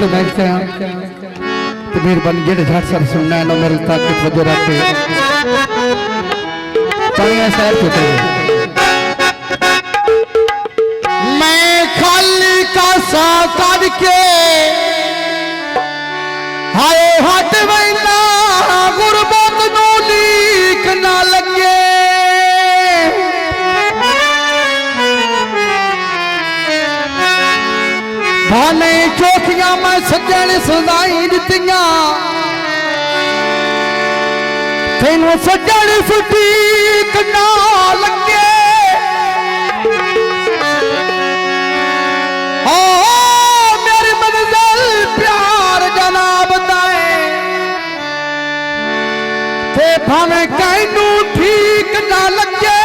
मित्र बैठते हैं तो मेहरबानी जेड़े झट सर सुनना है नो मेरी ताकत वजह रखे तालियां शहर के मैं खाली का सा करके हाय हट वैला गुरबत नो लीक ना लगे भाने चौकियां मैं सजन सदाई दितियां तेनों सजन सुटीक ना लगे मेरी मंजिल प्यार जनाब बताए थे भावे कैनू ठीक ना लगे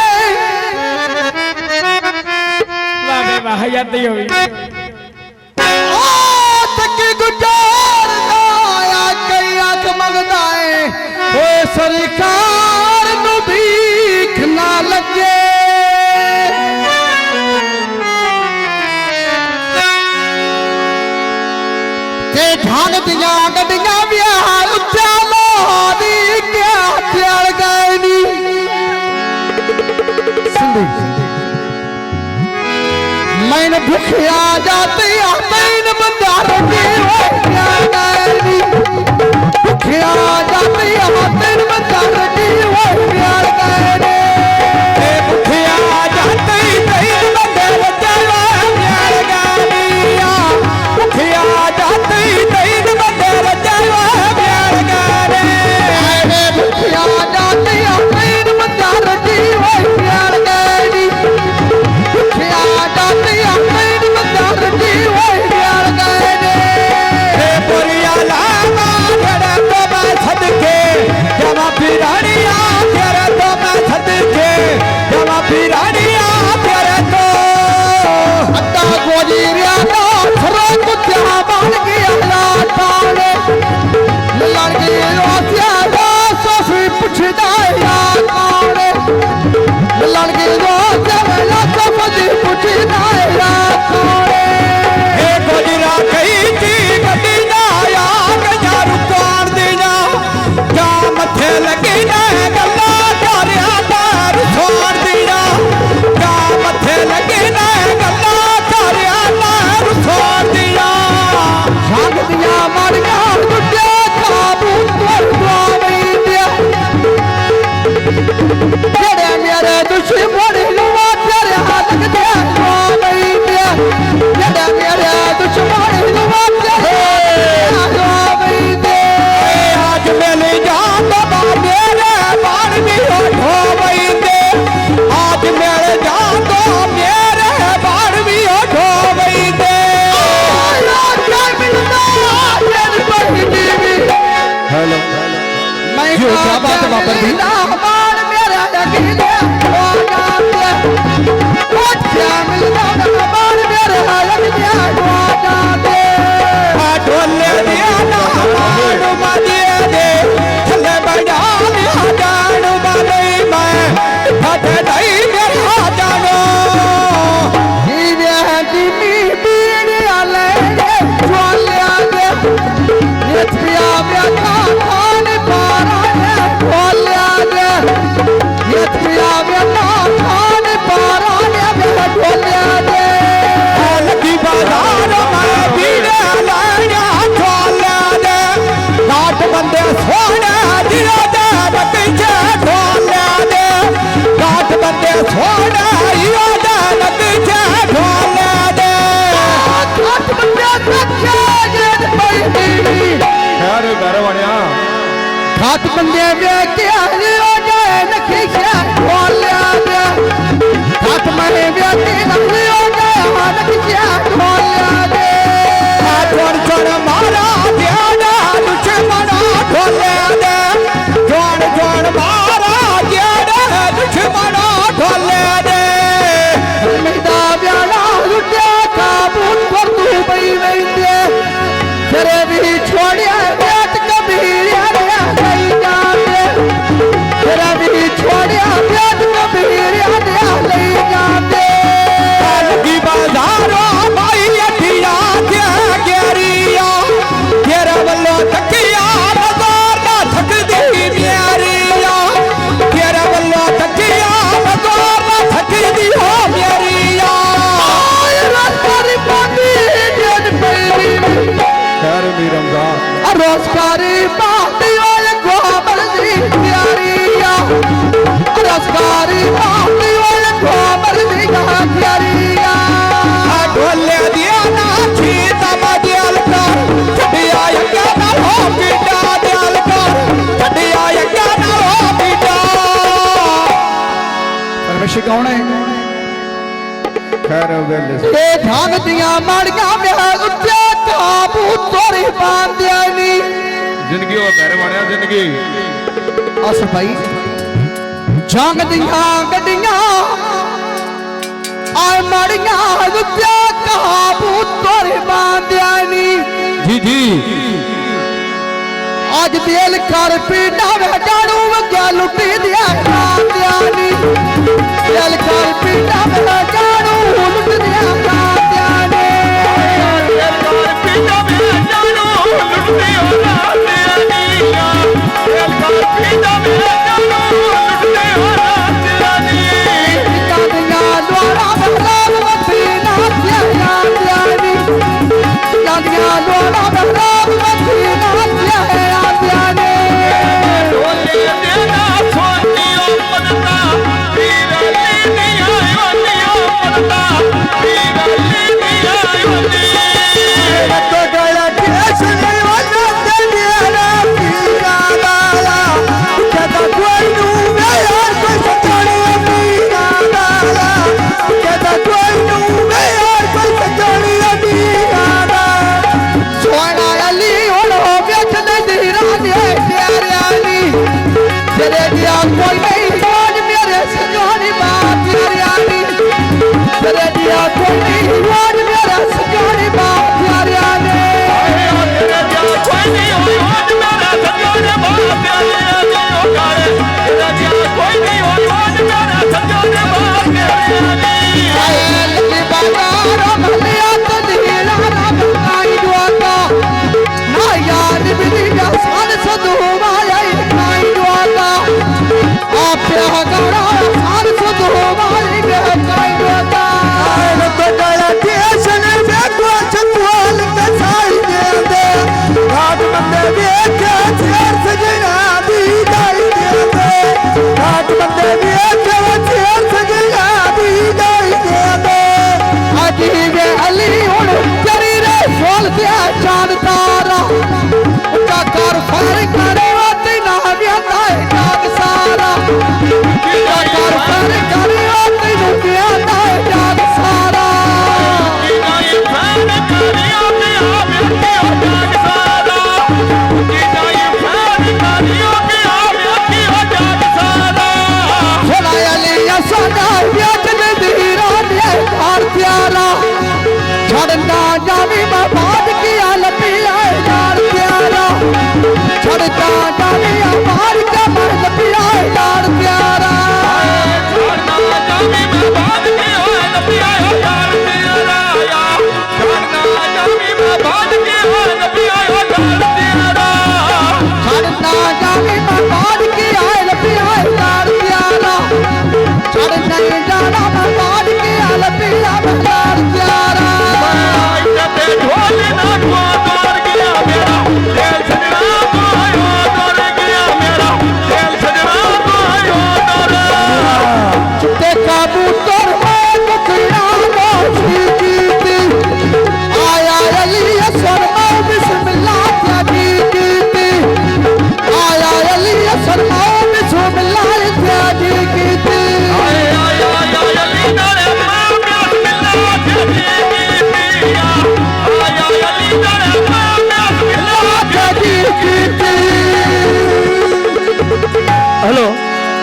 वाह वाह याद होई गुजार आया कई आख मंगदा है ओ सरकार नू भीख ना लगे ते ढंग दिया गड्डियां ब्याह उच्चा लोदी क्या त्याल गए नी मैंने भूखिया जाती आतीन बंदार की भूखिया जाती आतीन बंदार की भूखिया क्या बात है बाबर भी हाथ बंदे में क्या हो जाए नखीशा ढोलिया दे हाथ मने में तीन हो जाए नखीशा ढोलिया दे छोड़ छोड़ मारा दियाना तुझे मना ढोलिया दे छोड़ छोड़ मारा दियाना तुझे मना ढोलिया दे मिदा ब्याना लुटिया काबूल कर तू बई वैदे तेरे भी छोड़िया बैठ कबीर तेरा भी छोड़िया प्याद कबीर ले जाते की बाजारों भाई अठिया क्या गेरिया ਰਸਕਾਰੀ ਬਾਤੀ ਓਏ ਗੋਬਰ ਦੀ ਪਿਆਰੀਆ ਰਸਕਾਰੀ ਬਾਤੀ ਓਏ ਗੋਬਰ ਦੀ ਪਿਆਰੀਆ ਢੋਲੇ ਦੀਆਂ ਨਾਚੀ ਤਮਾ ਦਿਲ ਕਰ ਛੱਡਿਆ ਅੱਗਾ ਨਾਲ ਹੋ ਬੀਟਾ ਦਿਲ ਕਰ ਛੱਡਿਆ ਅੱਗਾ ਨਾਲ ਹੋ ਬੀਟਾ ਪਰਮੇਸ਼ਰ ਕੌਣ ਹੈ ਖੈਰ ਵੇਲੇ ਇਹ ਢੰਗ ਦੀਆਂ ਮਾੜੀਆਂ ਵਿਆਹ ਉੱਤੇ ਕਾਬੂ ਤੋਰੀ ਪਾਉਂਦਿਆਂ ਨੀ ਜ਼ਿੰਦਗੀ ਉਹ ਘਰ ਬਣਿਆ ਜ਼ਿੰਦਗੀ ਅਸ ਭਾਈ ਜੰਗ ਦੀਆਂ ਗੱਡੀਆਂ ਆਏ ਮਾੜੀਆਂ ਉੱਤੇ ਕਾਬੂ ਤੋਰੀ ਪਾਉਂਦਿਆਂ ਨੀ ਜੀ ਅੱਜ ਦਿਲ ਕਰ ਪੀਣਾ ਵੇ ਜਾਣੂ ਵਗਿਆ ਲੁੱਟੀ ਦਿਆ ਪਾਉਂਦਿਆਂ ਨੀ ਦਿਲ ਕਰ ਪੀਣਾ ਵੇ ਜਾਣੂ ਲੁੱਟ ਦਿਆ ਪਾਉਂਦਿਆਂ ਨੀ ਕੋਈ